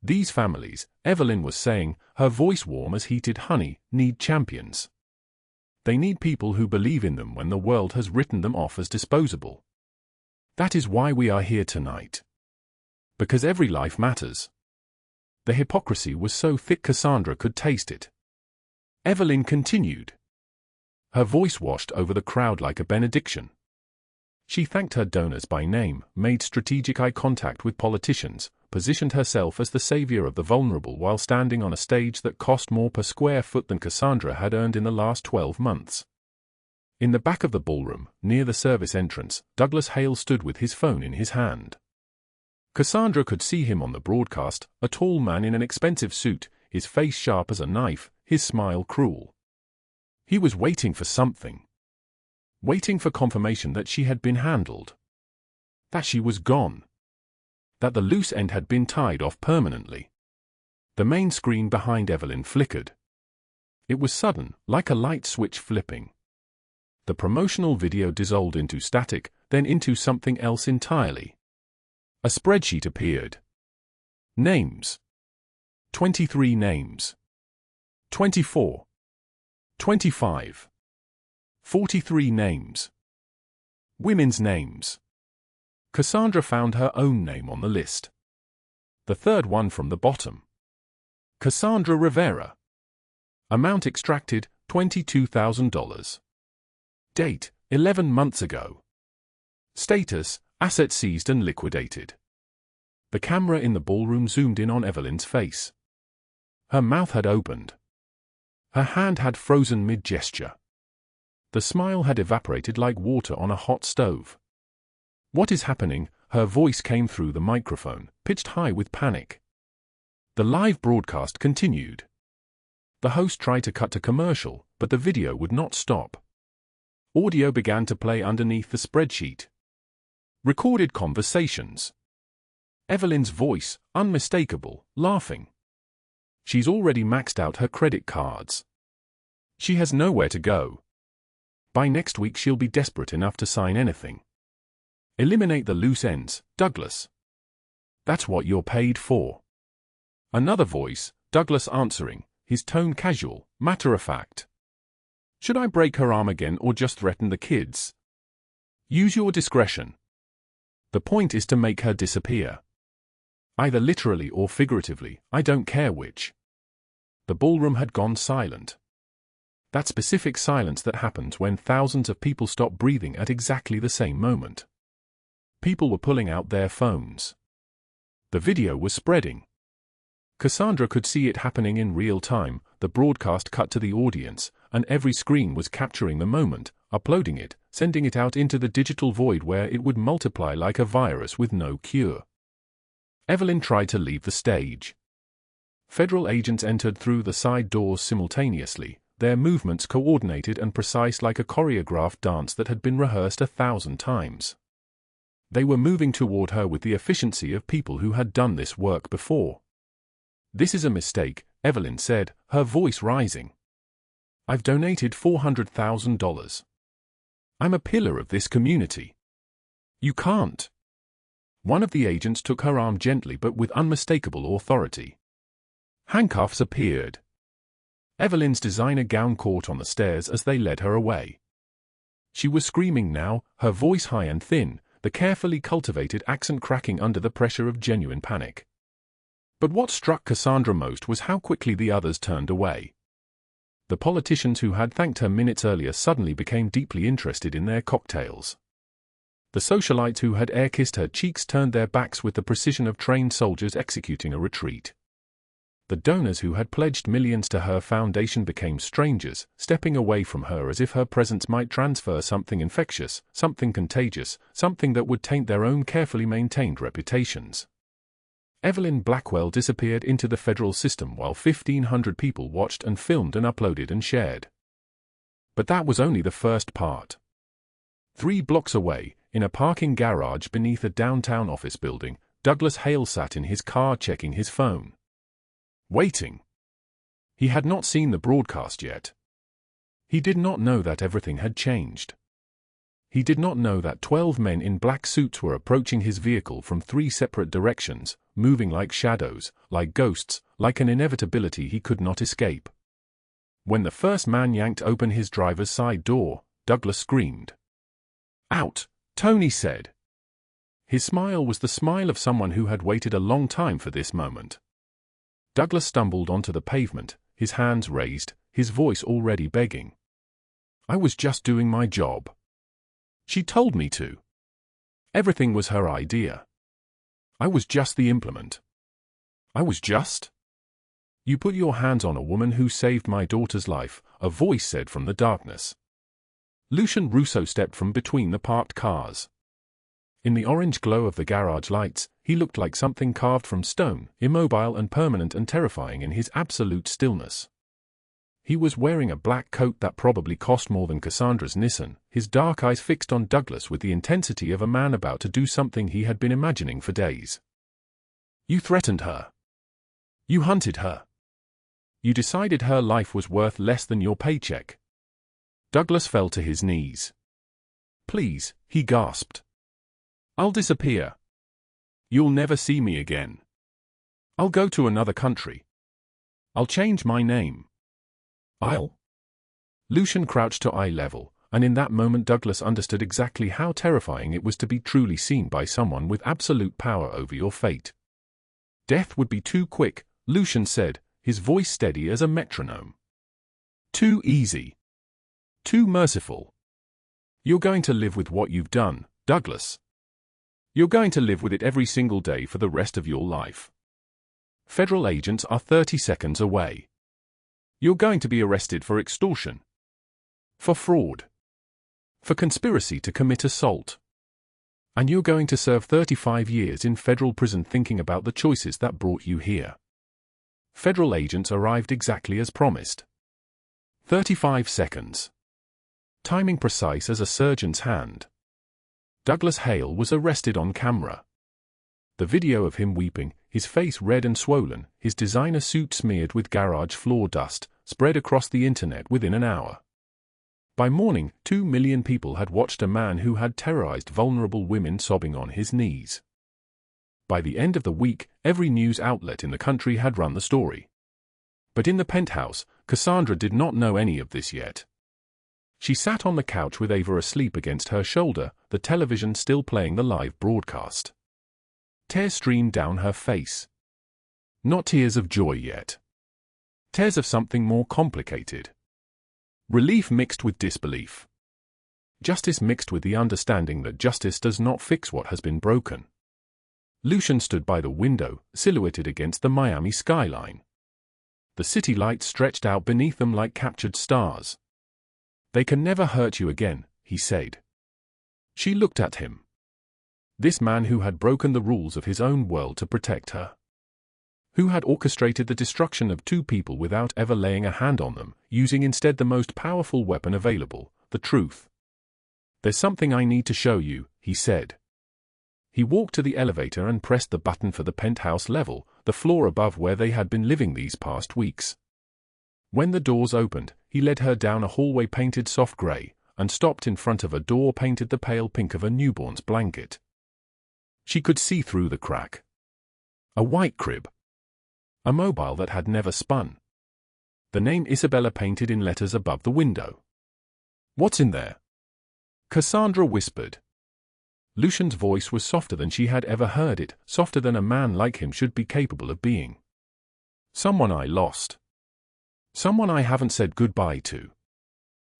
These families, Evelyn was saying, her voice warm as heated honey, need champions. They need people who believe in them when the world has written them off as disposable. That is why we are here tonight. Because every life matters. The hypocrisy was so thick Cassandra could taste it. Evelyn continued. Her voice washed over the crowd like a benediction. She thanked her donors by name, made strategic eye contact with politicians, positioned herself as the savior of the vulnerable while standing on a stage that cost more per square foot than Cassandra had earned in the last 12 months. In the back of the ballroom, near the service entrance, Douglas Hale stood with his phone in his hand. Cassandra could see him on the broadcast, a tall man in an expensive suit, his face sharp as a knife, his smile cruel. He was waiting for something. Waiting for confirmation that she had been handled. That she was gone. That the loose end had been tied off permanently. The main screen behind Evelyn flickered. It was sudden, like a light switch flipping. The promotional video dissolved into static, then into something else entirely. A spreadsheet appeared. Names. 23 names. 24. 25. 43 names. Women's names. Cassandra found her own name on the list. The third one from the bottom. Cassandra Rivera. Amount extracted, $22,000. Date, 11 months ago. Status, asset seized and liquidated. The camera in the ballroom zoomed in on Evelyn's face. Her mouth had opened. Her hand had frozen mid-gesture. The smile had evaporated like water on a hot stove. What is happening? Her voice came through the microphone, pitched high with panic. The live broadcast continued. The host tried to cut to commercial, but the video would not stop. Audio began to play underneath the spreadsheet. Recorded conversations. Evelyn's voice, unmistakable, laughing. She's already maxed out her credit cards. She has nowhere to go. By next week she'll be desperate enough to sign anything. Eliminate the loose ends, Douglas. That's what you're paid for. Another voice, Douglas answering, his tone casual, matter-of-fact. Should I break her arm again or just threaten the kids? Use your discretion. The point is to make her disappear. Either literally or figuratively, I don't care which. The ballroom had gone silent. That specific silence that happens when thousands of people stop breathing at exactly the same moment. People were pulling out their phones. The video was spreading. Cassandra could see it happening in real time. The broadcast cut to the audience, and every screen was capturing the moment, uploading it, sending it out into the digital void where it would multiply like a virus with no cure. Evelyn tried to leave the stage. Federal agents entered through the side doors simultaneously, their movements coordinated and precise like a choreographed dance that had been rehearsed 1,000 times. They were moving toward her with the efficiency of people who had done this work before. This is a mistake, Evelyn said, her voice rising. I've donated $400,000. I'm a pillar of this community. You can't. One of the agents took her arm gently but with unmistakable authority. Handcuffs appeared. Evelyn's designer gown caught on the stairs as they led her away. She was screaming now, her voice high and thin, the carefully cultivated accent cracking under the pressure of genuine panic. But what struck Cassandra most was how quickly the others turned away. The politicians who had thanked her minutes earlier suddenly became deeply interested in their cocktails. The socialites who had air-kissed her cheeks turned their backs with the precision of trained soldiers executing a retreat. The donors who had pledged millions to her foundation became strangers, stepping away from her as if her presence might transfer something infectious, something contagious, something that would taint their own carefully maintained reputations. Evelyn Blackwell disappeared into the federal system while 1,500 people watched and filmed and uploaded and shared. But that was only the first part. 3 blocks away, in a parking garage beneath a downtown office building, Douglas Hale sat in his car checking his phone. Waiting. He had not seen the broadcast yet. He did not know that everything had changed. He did not know that 12 men in black suits were approaching his vehicle from 3 separate directions, moving like shadows, like ghosts, like an inevitability he could not escape. When the first man yanked open his driver's side door, Douglas screamed. "Out!" Tony said. His smile was the smile of someone who had waited a long time for this moment. Douglas stumbled onto the pavement, his hands raised, his voice already begging. "I was just doing my job. She told me to. Everything was her idea. I was just the implement. I was just." "You put your hands on a woman who saved my daughter's life," a voice said from the darkness. Lucian Russo stepped from between the parked cars. In the orange glow of the garage lights, he looked like something carved from stone, immobile and permanent and terrifying in his absolute stillness. He was wearing a black coat that probably cost more than Cassandra's Nissan, his dark eyes fixed on Douglas with the intensity of a man about to do something he had been imagining for days. "You threatened her. You hunted her. You decided her life was worth less than your paycheck." Douglas fell to his knees. "Please," he gasped. "I'll disappear. You'll never see me again. I'll go to another country. I'll change my name. Lucian crouched to eye level, and in that moment Douglas understood exactly how terrifying it was to be truly seen by someone with absolute power over your fate. "Death would be too quick," Lucian said, his voice steady as a metronome. "Too easy. Too merciful. You're going to live with what you've done, Douglas. You're going to live with it every single day for the rest of your life. Federal agents are 30 seconds away. You're going to be arrested for extortion. For fraud. For conspiracy to commit assault. And you're going to serve 35 years in federal prison thinking about the choices that brought you here." Federal agents arrived exactly as promised. 35 seconds. Timing precise as a surgeon's hand. Douglas Hale was arrested on camera. The video of him weeping, his face red and swollen, his designer suit smeared with garage floor dust, spread across the internet within an hour. By morning, 2 million people had watched a man who had terrorized vulnerable women sobbing on his knees. By the end of the week, every news outlet in the country had run the story. But in the penthouse, Cassandra did not know any of this yet. She sat on the couch with Ava asleep against her shoulder, the television still playing the live broadcast. Tears streamed down her face. Not tears of joy yet. Tears of something more complicated. Relief mixed with disbelief. Justice mixed with the understanding that justice does not fix what has been broken. Lucian stood by the window, silhouetted against the Miami skyline. The city lights stretched out beneath them like captured stars. "They can never hurt you again," he said. She looked at him. This man who had broken the rules of his own world to protect her. Who had orchestrated the destruction of 2 people without ever laying a hand on them, using instead the most powerful weapon available, the truth. "There's something I need to show you," he said. He walked to the elevator and pressed the button for the penthouse level, the floor above where they had been living these past weeks. When the doors opened, he led her down a hallway painted soft gray, and stopped in front of a door painted the pale pink of a newborn's blanket. She could see through the crack. A white crib. A mobile that had never spun. The name Isabella painted in letters above the window. "What's in there?" Cassandra whispered. Lucian's voice was softer than she had ever heard it, softer than a man like him should be capable of being. "Someone I lost. Someone I haven't said goodbye to."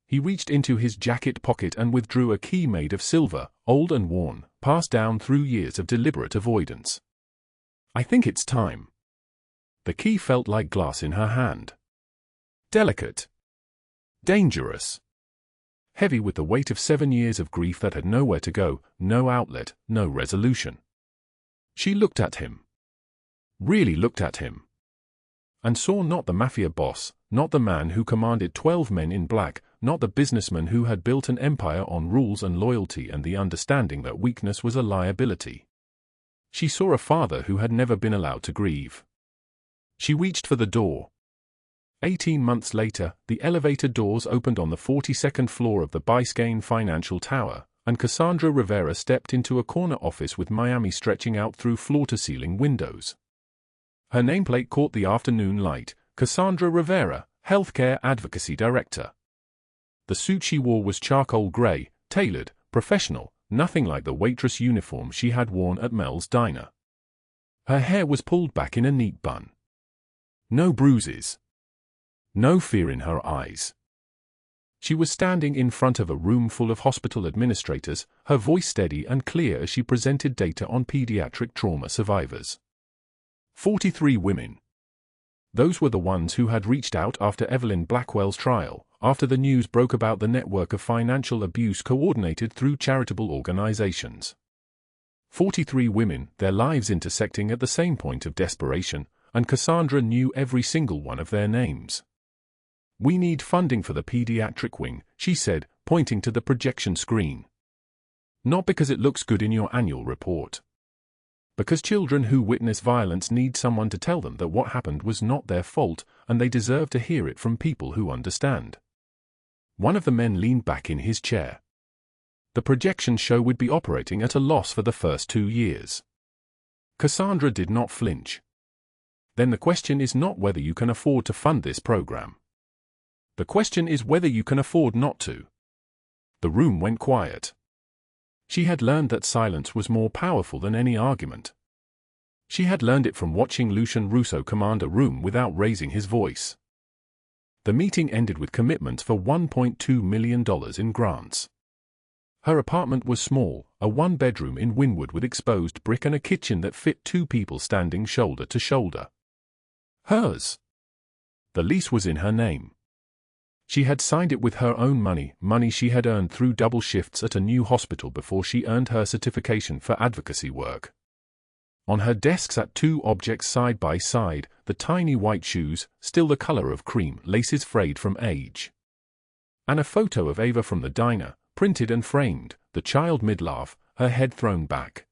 He reached into his jacket pocket and withdrew a key made of silver, old and worn, passed down through years of deliberate avoidance. "I think it's time." The key felt like glass in her hand. Delicate. Dangerous. Heavy with the weight of 7 years of grief that had nowhere to go, no outlet, no resolution. She looked at him. really looked at him. And saw not the Mafia boss, not the man who commanded 12 men in black, not the businessman who had built an empire on rules and loyalty and the understanding that weakness was a liability. She saw a father who had never been allowed to grieve. She reached for the door. 18 months later, the elevator doors opened on the 42nd floor of the Biscayne Financial Tower, and Cassandra Rivera stepped into a corner office with Miami stretching out through floor-to-ceiling windows. Her nameplate caught the afternoon light, Cassandra Rivera, Healthcare Advocacy Director. The suit she wore was charcoal gray, tailored, professional, nothing like the waitress uniform she had worn at Mel's diner. Her hair was pulled back in a neat bun. No bruises. No fear in her eyes. She was standing in front of a room full of hospital administrators, her voice steady and clear as she presented data on pediatric trauma survivors. 43 women. Those were the ones who had reached out after Evelyn Blackwell's trial, after the news broke about the network of financial abuse coordinated through charitable organizations. 43 women, their lives intersecting at the same point of desperation, and Cassandra knew every single one of their names. "We need funding for the pediatric wing," she said, pointing to the projection screen. "Not because it looks good in your annual report. Because children who witness violence need someone to tell them that what happened was not their fault, and they deserve to hear it from people who understand." One of the men leaned back in his chair. The projection show would be operating at a loss for the first 2 years. Cassandra did not flinch. "Then the question is not whether you can afford to fund this program. The question is whether you can afford not to." The room went quiet. She had learned that silence was more powerful than any argument. She had learned it from watching Lucian Russo command a room without raising his voice. The meeting ended with commitments for $1.2 million in grants. Her apartment was small, a one-bedroom in Wynwood with exposed brick and a kitchen that fit 2 people standing shoulder to shoulder. Hers. The lease was in her name. She had signed it with her own money, money she had earned through double shifts at a new hospital before she earned her certification for advocacy work. On her desk sat 2 objects side by side, the tiny white shoes, still the color of cream, laces frayed from age. And a photo of Ava from the diner, printed and framed, the child mid-laugh, her head thrown back.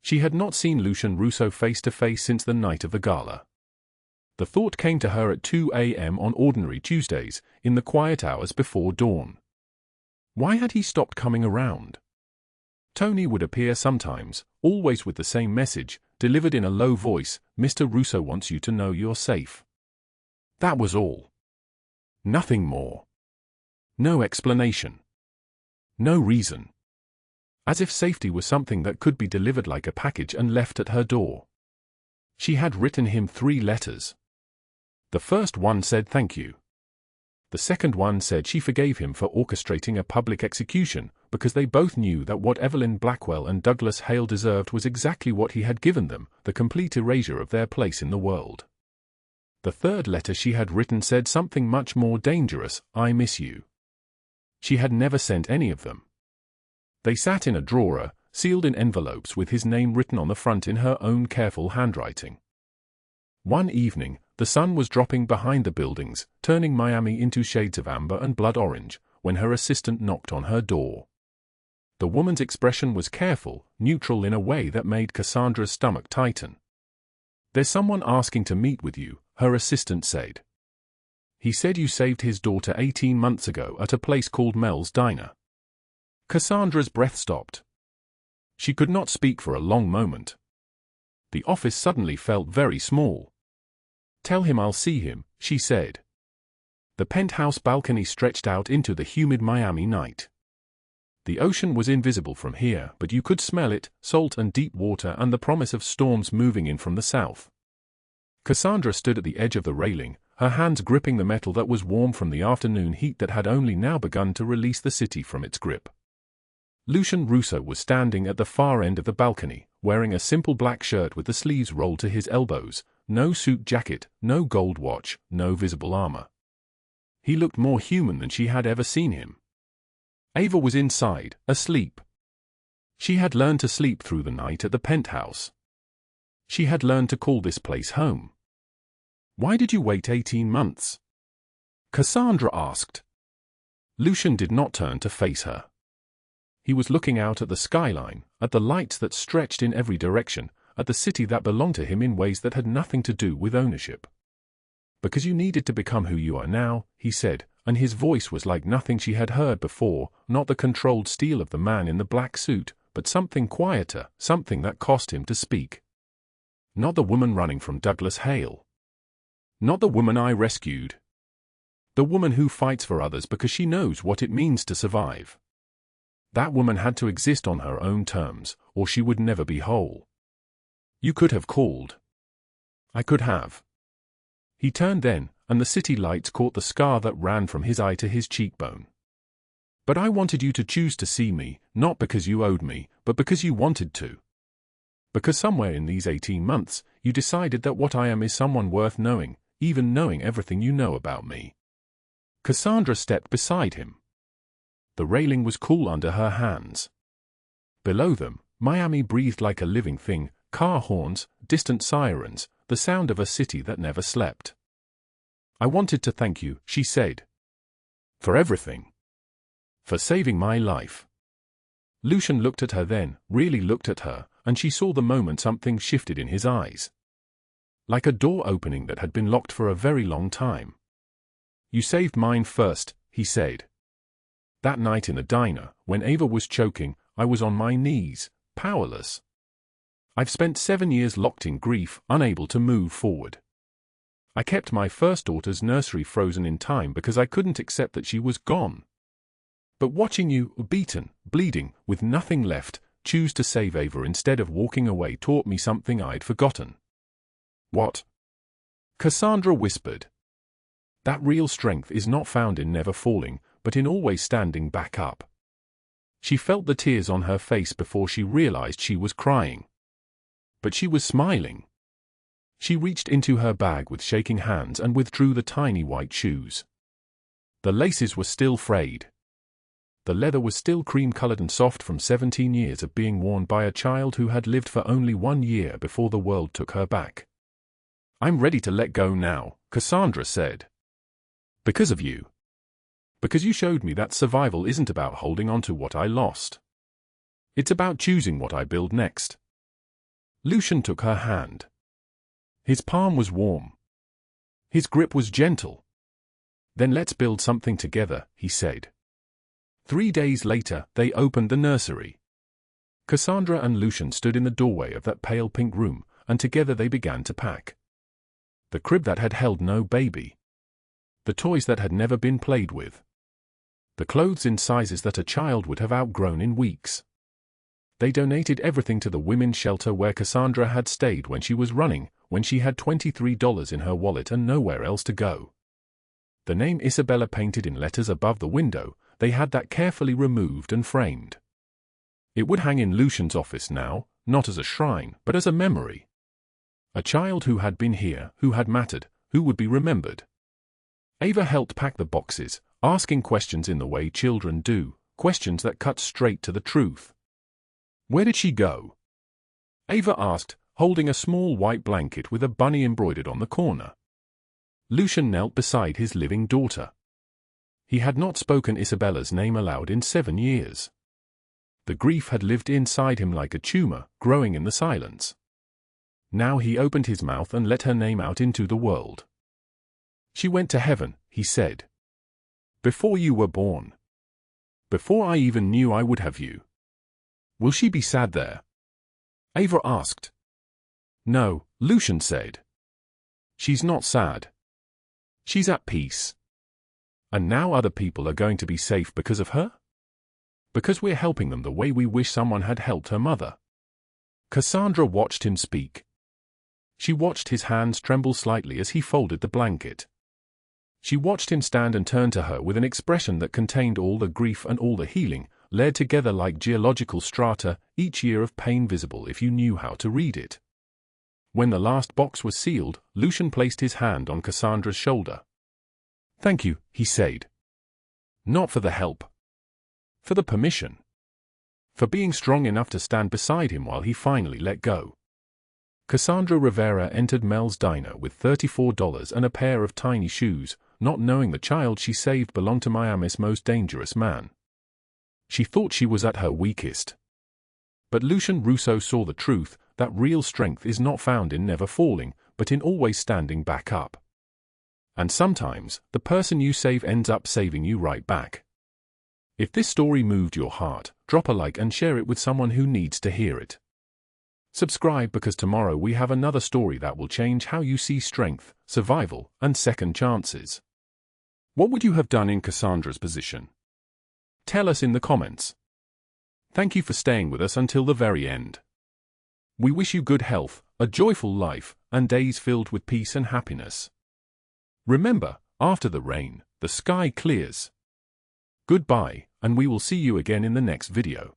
She had not seen Lucian Russo face to face since the night of the gala. The thought came to her at 2 a.m. on ordinary Tuesdays, in the quiet hours before dawn. Why had he stopped coming around? Tony would appear sometimes, always with the same message, delivered in a low voice: "Mr. Russo wants you to know you're safe." That was all. Nothing more. No explanation. No reason. As if safety was something that could be delivered like a package and left at her door. She had written him 3 letters. The first one said thank you. The second one said she forgave him for orchestrating a public execution, because they both knew that what Evelyn Blackwell and Douglas Hale deserved was exactly what he had given them, the complete erasure of their place in the world. The third letter she had written said something much more dangerous: "I miss you." She had never sent any of them. They sat in a drawer, sealed in envelopes with his name written on the front in her own careful handwriting. One evening, the sun was dropping behind the buildings, turning Miami into shades of amber and blood orange, when her assistant knocked on her door. The woman's expression was careful, neutral in a way that made Cassandra's stomach tighten. "There's someone asking to meet with you," her assistant said. "He said you saved his daughter 18 months ago at a place called Mel's Diner." Cassandra's breath stopped. She could not speak for a long moment. The office suddenly felt very small. "Tell him I'll see him," she said. The penthouse balcony stretched out into the humid Miami night. The ocean was invisible from here, but you could smell it, salt and deep water and the promise of storms moving in from the south. Cassandra stood at the edge of the railing, her hands gripping the metal that was warm from the afternoon heat that had only now begun to release the city from its grip. Lucian Russo was standing at the far end of the balcony, wearing a simple black shirt with the sleeves rolled to his elbows, no suit jacket, no gold watch, no visible armor. He looked more human than she had ever seen him. Ava was inside, asleep. She had learned to sleep through the night at the penthouse. she had learned to call this place home. "Why did you wait 18 months?" Cassandra asked. Lucian did not turn to face her. He was looking out at the skyline, at the lights that stretched in every direction, at the city that belonged to him in ways that had nothing to do with ownership. "Because you needed to become who you are now," he said, and his voice was like nothing she had heard before, not the controlled steel of the man in the black suit, but something quieter, something that cost him to speak. "Not the woman running from Douglas Hale. Not the woman I rescued. The woman who fights for others because she knows what it means to survive. That woman had to exist on her own terms, or she would never be whole. You could have called. I could have." He turned then, and the city lights caught the scar that ran from his eye to his cheekbone. "But I wanted you to choose to see me, not because you owed me, but because you wanted to. Because somewhere in these 18 months, you decided that what I am is someone worth knowing, even knowing everything you know about me." Cassandra stepped beside him. The railing was cool under her hands. Below them, Miami breathed like a living thing, car horns, distant sirens, the sound of a city that never slept. "I wanted to thank you," she said. "For everything. For saving my life." Lucian looked at her then, really looked at her, and she saw the moment something shifted in his eyes. Like a door opening that had been locked for a very long time. "You saved mine first," he said. "That night in the diner, when Ava was choking, I was on my knees, powerless. I've spent 7 years locked in grief, unable to move forward. I kept my first daughter's nursery frozen in time because I couldn't accept that she was gone. But watching you, beaten, bleeding, with nothing left, choose to save Ava instead of walking away taught me something I'd forgotten." "What?" Cassandra whispered. "That real strength is not found in never falling, but in always standing back up." She felt the tears on her face before she realized she was crying. But she was smiling. She reached into her bag with shaking hands and withdrew the tiny white shoes. The laces were still frayed. The leather was still cream-colored and soft from 17 years of being worn by a child who had lived for only 1 year before the world took her back. "I'm ready to let go now," Cassandra said. "Because of you. Because you showed me that survival isn't about holding on to what I lost. It's about choosing what I build next." Lucian took her hand. His palm was warm. His grip was gentle. "Then let's build something together," he said. 3 days later, they opened the nursery. Cassandra and Lucian stood in the doorway of that pale pink room, and together they began to pack. The crib that had held no baby. The toys that had never been played with. The clothes in sizes that a child would have outgrown in weeks. They donated everything to the women's shelter where Cassandra had stayed when she was running, when she had $23 in her wallet and nowhere else to go. The name Isabella painted in letters above the window, they had that carefully removed and framed. It would hang in Lucian's office now, not as a shrine, but as a memory. A child who had been here, who had mattered, who would be remembered. Ava helped pack the boxes, asking questions in the way children do, questions that cut straight to the truth. "Where did she go?" Ava asked, holding a small white blanket with a bunny embroidered on the corner. Lucian knelt beside his living daughter. He had not spoken Isabella's name aloud in 7 years. The grief had lived inside him like a tumor, growing in the silence. Now he opened his mouth and let her name out into the world. "She went to heaven," he said. "Before you were born. Before I even knew I would have you." "Will she be sad there?" Ava asked. "No," Lucian said. "She's not sad. She's at peace. And now other people are going to be safe because of her? Because we're helping them the way we wish someone had helped her mother." Cassandra watched him speak. She watched his hands tremble slightly as he folded the blanket. She watched him stand and turn to her with an expression that contained all the grief and all the healing, layered together like geological strata, each year of pain visible if you knew how to read it. When the last box was sealed, Lucian placed his hand on Cassandra's shoulder. "Thank you," he said. "Not for the help. For the permission. For being strong enough to stand beside him while he finally let go." Cassandra Rivera entered Mel's diner with $34 and a pair of tiny shoes, not knowing the child she saved belonged to Miami's most dangerous man. She thought she was at her weakest. But Lucian Russo saw the truth, that real strength is not found in never falling, but in always standing back up. And sometimes, the person you save ends up saving you right back. If this story moved your heart, drop a like and share it with someone who needs to hear it. Subscribe because tomorrow we have another story that will change how you see strength, survival, and second chances. What would you have done in Cassandra's position? Tell us in the comments. Thank you for staying with us until the very end. We wish you good health, a joyful life, and days filled with peace and happiness. Remember, after the rain, the sky clears. Goodbye, and we will see you again in the next video.